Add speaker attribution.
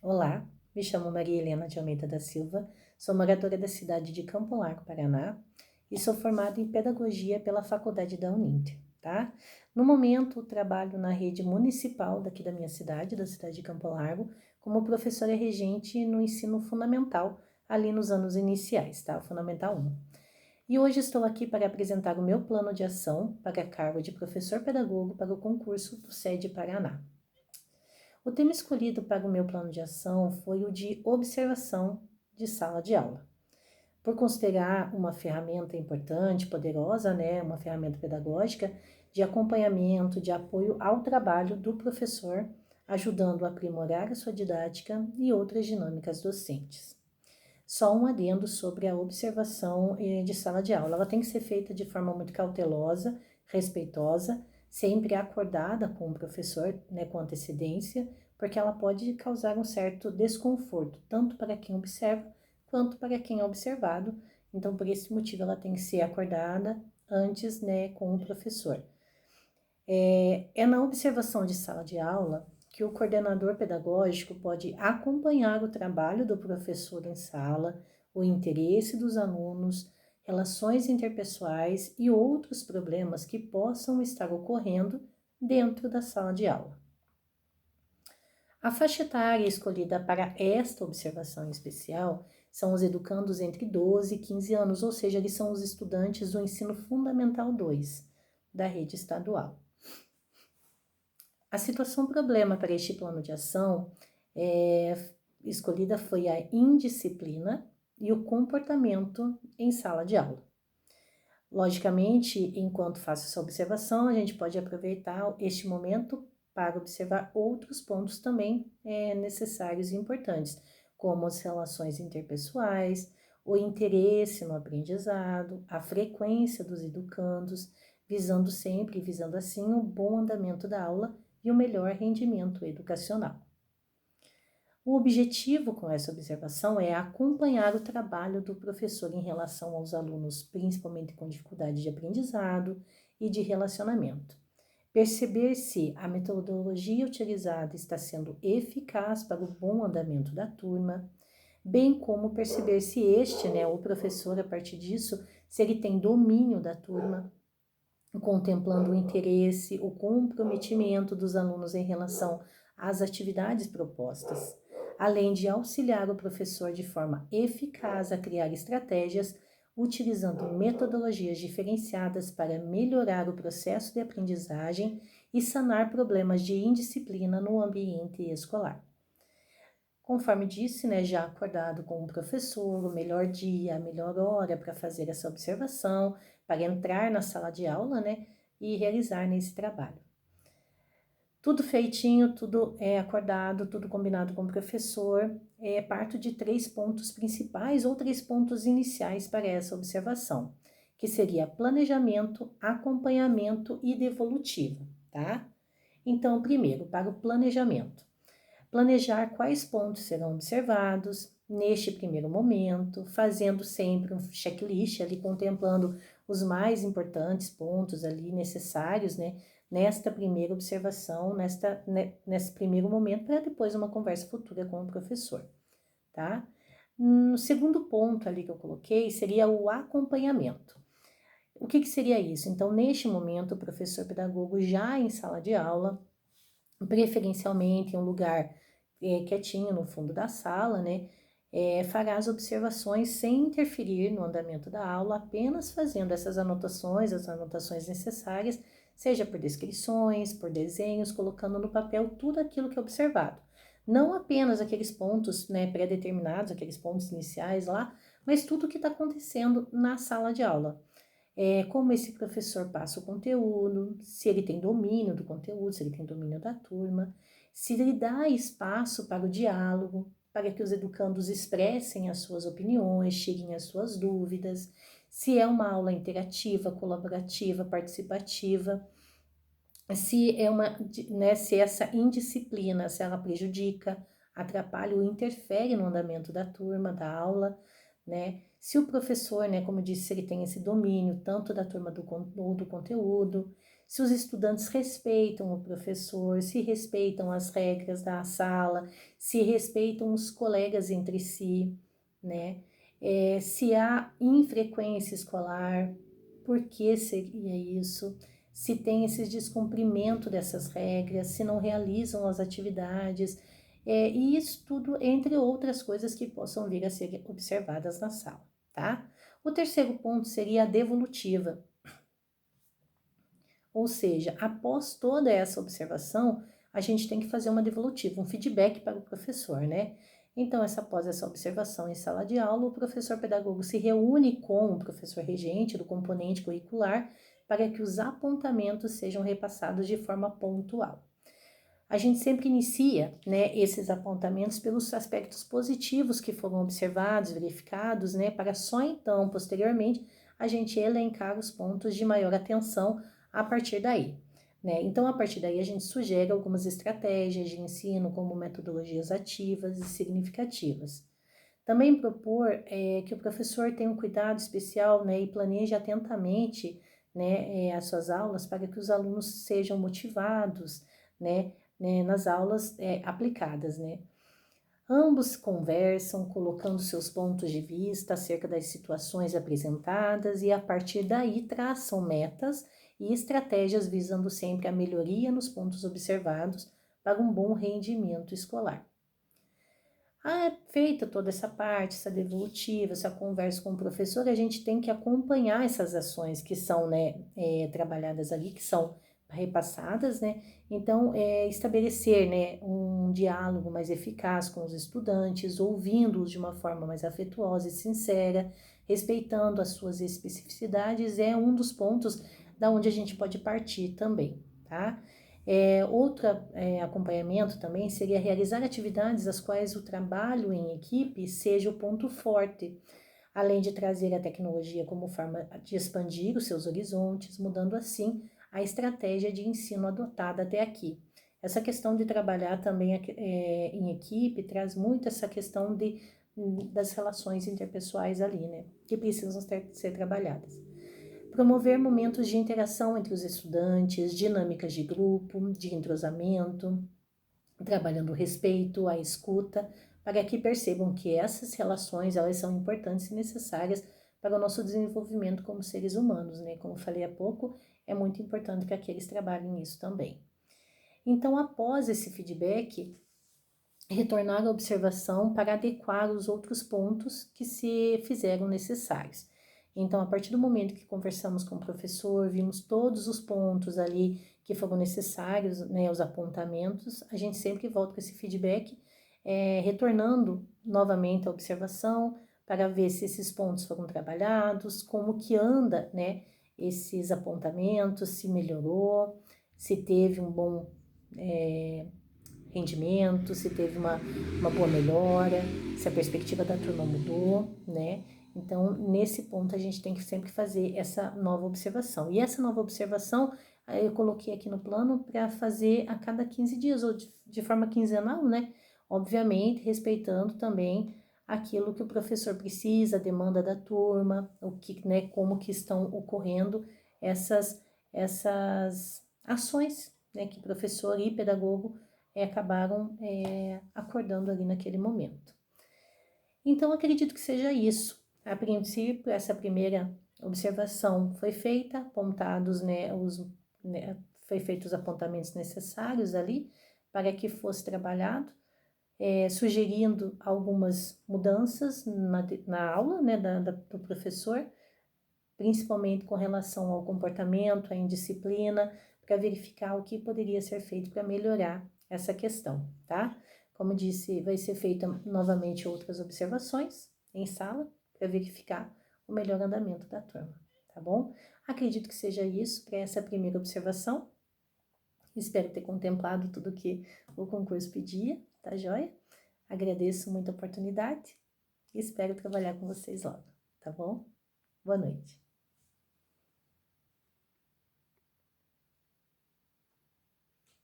Speaker 1: Olá, me chamo Maria Helena de Almeida da Silva, sou moradora da cidade de Campo Largo, Paraná, e sou formada em Pedagogia pela Faculdade da Uninter, tá? No momento, trabalho na rede municipal daqui da minha cidade, da cidade de Campo Largo, como professora regente no ensino fundamental, ali nos anos iniciais, tá? Fundamental 1. E hoje estou aqui para apresentar o meu plano de ação para cargo de professor pedagogo para o concurso do SEDE Paraná. O tema escolhido para o meu plano de ação foi o de observação de sala de aula. Por considerar uma ferramenta importante, poderosa, uma ferramenta pedagógica de acompanhamento, de apoio ao trabalho do professor, ajudando a aprimorar a sua didática e outras dinâmicas docentes. Só um adendo sobre a observação de sala de aula. Ela tem que ser feita de forma muito cautelosa, respeitosa, sempre acordada com o professor, com antecedência, porque ela pode causar um certo desconforto, tanto para quem observa, quanto para quem é observado. Então, por esse motivo, ela tem que ser acordada antes, com o professor. É na observação de sala de aula que o coordenador pedagógico pode acompanhar o trabalho do professor em sala, o interesse dos alunos, relações interpessoais e outros problemas que possam estar ocorrendo dentro da sala de aula. A faixa etária escolhida para esta observação em especial são os educandos entre 12 e 15 anos, ou seja, eles são os estudantes do ensino fundamental 2 da rede estadual. A situação problema para este plano de ação escolhida foi a indisciplina e o comportamento em sala de aula. Logicamente, enquanto faço essa observação, a gente pode aproveitar este momento para observar outros pontos também necessários e importantes, como as relações interpessoais, o interesse no aprendizado, a frequência dos educandos, visando assim o bom andamento da aula e o melhor rendimento educacional. O objetivo com essa observação é acompanhar o trabalho do professor em relação aos alunos, principalmente com dificuldade de aprendizado e de relacionamento. Perceber se a metodologia utilizada está sendo eficaz para o bom andamento da turma, bem como perceber se o professor, a partir disso, se ele tem domínio da turma, contemplando o interesse, o comprometimento dos alunos em relação às atividades propostas, além de auxiliar o professor de forma eficaz a criar estratégias, utilizando metodologias diferenciadas para melhorar o processo de aprendizagem e sanar problemas de indisciplina no ambiente escolar. Conforme disse, já acordado com o professor, o melhor dia, a melhor hora para fazer essa observação, para entrar na sala de aula, e realizar nesse trabalho. Tudo feitinho, tudo acordado, tudo combinado com o professor. Parto de 3 pontos principais ou 3 pontos iniciais para essa observação, que seria planejamento, acompanhamento e devolutiva, tá? Então, primeiro, para o planejamento. Planejar quais pontos serão observados neste primeiro momento, fazendo sempre um checklist ali, contemplando os mais importantes pontos ali necessários, nesta primeira observação, nesse primeiro momento, para depois uma conversa futura com o professor, tá? No segundo ponto ali que eu coloquei seria o acompanhamento. O que seria isso? Então, neste momento, o professor pedagogo já em sala de aula, preferencialmente em um lugar quietinho no fundo da sala, fará as observações sem interferir no andamento da aula, apenas fazendo essas anotações, as anotações necessárias, seja por descrições, por desenhos, colocando no papel tudo aquilo que é observado. Não apenas aqueles pontos pré-determinados, aqueles pontos iniciais lá, mas tudo o que está acontecendo na sala de aula. Como esse professor passa o conteúdo, se ele tem domínio do conteúdo, se ele tem domínio da turma, se ele dá espaço para o diálogo, para que os educandos expressem as suas opiniões, tirem as suas dúvidas, se é uma aula interativa, colaborativa, participativa, se essa indisciplina, se ela prejudica, atrapalha ou interfere no andamento da turma, da aula, Se o professor, como disse, ele tem esse domínio tanto da turma do conteúdo, se os estudantes respeitam o professor, se respeitam as regras da sala, se respeitam os colegas entre si, né? Se há infrequência escolar, por que seria isso? Se tem esse descumprimento dessas regras, se não realizam as atividades, e isso tudo entre outras coisas que possam vir a ser observadas na sala, tá? O terceiro ponto seria a devolutiva. Ou seja, após toda essa observação, a gente tem que fazer uma devolutiva, um feedback para o professor, né? Então, após essa observação em sala de aula, o professor pedagogo se reúne com o professor regente do componente curricular para que os apontamentos sejam repassados de forma pontual. A gente sempre inicia, né, esses apontamentos pelos aspectos positivos que foram observados, verificados, né, para só então, posteriormente, a gente elencar os pontos de maior atenção a partir daí, né? Então, a partir daí, a gente sugere algumas estratégias de ensino, como metodologias ativas e significativas. Também propor que o professor tenha um cuidado especial, né, e planeje atentamente, né, as suas aulas para que os alunos sejam motivados, né, nas aulas aplicadas, né. Ambos conversam, colocando seus pontos de vista acerca das situações apresentadas e a partir daí traçam metas e estratégias visando sempre a melhoria nos observados para um bom rendimento escolar. Feita toda essa parte, essa devolutiva, essa conversa com o professor, a gente tem que acompanhar essas ações que são, né, trabalhadas ali, que são repassadas, né? Então, estabelecer, né, um diálogo mais eficaz com os estudantes, ouvindo-os de uma forma mais afetuosa e sincera, respeitando as suas especificidades, é um dos pontos da onde a gente pode partir também, tá? Outro acompanhamento também seria realizar atividades as quais o trabalho em equipe seja o ponto forte, além de trazer a tecnologia como forma de expandir os seus horizontes, mudando assim a estratégia de ensino adotada até aqui. Essa questão de trabalhar também em equipe traz muito essa questão das relações interpessoais ali, né, que precisam ser trabalhadas. Promover momentos de interação entre os estudantes, dinâmicas de grupo, de entrosamento, trabalhando o respeito, a escuta, para que percebam que essas relações elas são importantes e necessárias para o nosso desenvolvimento como seres humanos, né? Como falei há pouco, é muito importante que eles trabalhem nisso também. Então, após esse feedback, retornar à observação para adequar os outros pontos que se fizeram necessários. Então, a partir do momento que conversamos com o professor, vimos todos os pontos ali que foram necessários, né, os apontamentos, a gente sempre volta com esse feedback, retornando novamente à observação para ver se esses pontos foram trabalhados, como que anda, né, esses apontamentos, se melhorou, se teve um bom rendimento, se teve uma boa melhora, se a perspectiva da turma mudou, né? Então, nesse ponto, a gente tem que sempre fazer essa nova observação. E essa nova observação, eu coloquei aqui no plano para fazer a cada 15 dias, ou de forma quinzenal, né? Obviamente, respeitando também aquilo que o professor precisa, a demanda da turma, o que, né, como que estão ocorrendo essas ações, né, que professor e pedagogo acabaram acordando ali naquele momento. Então, acredito que seja isso. A princípio, essa primeira observação foi feita, apontados, foi feitos os apontamentos necessários ali para que fosse trabalhado, sugerindo algumas mudanças na aula, né, do professor, principalmente com relação ao comportamento, à indisciplina, para verificar o que poderia ser feito para melhorar essa questão, tá? Como disse, vai ser feita novamente outras observações em sala para verificar o melhor andamento da turma, tá bom? Acredito que seja isso para essa primeira observação. Espero ter contemplado tudo que o concurso pedia, tá joia? Agradeço muito a oportunidade e espero trabalhar com vocês logo, tá bom? Boa noite.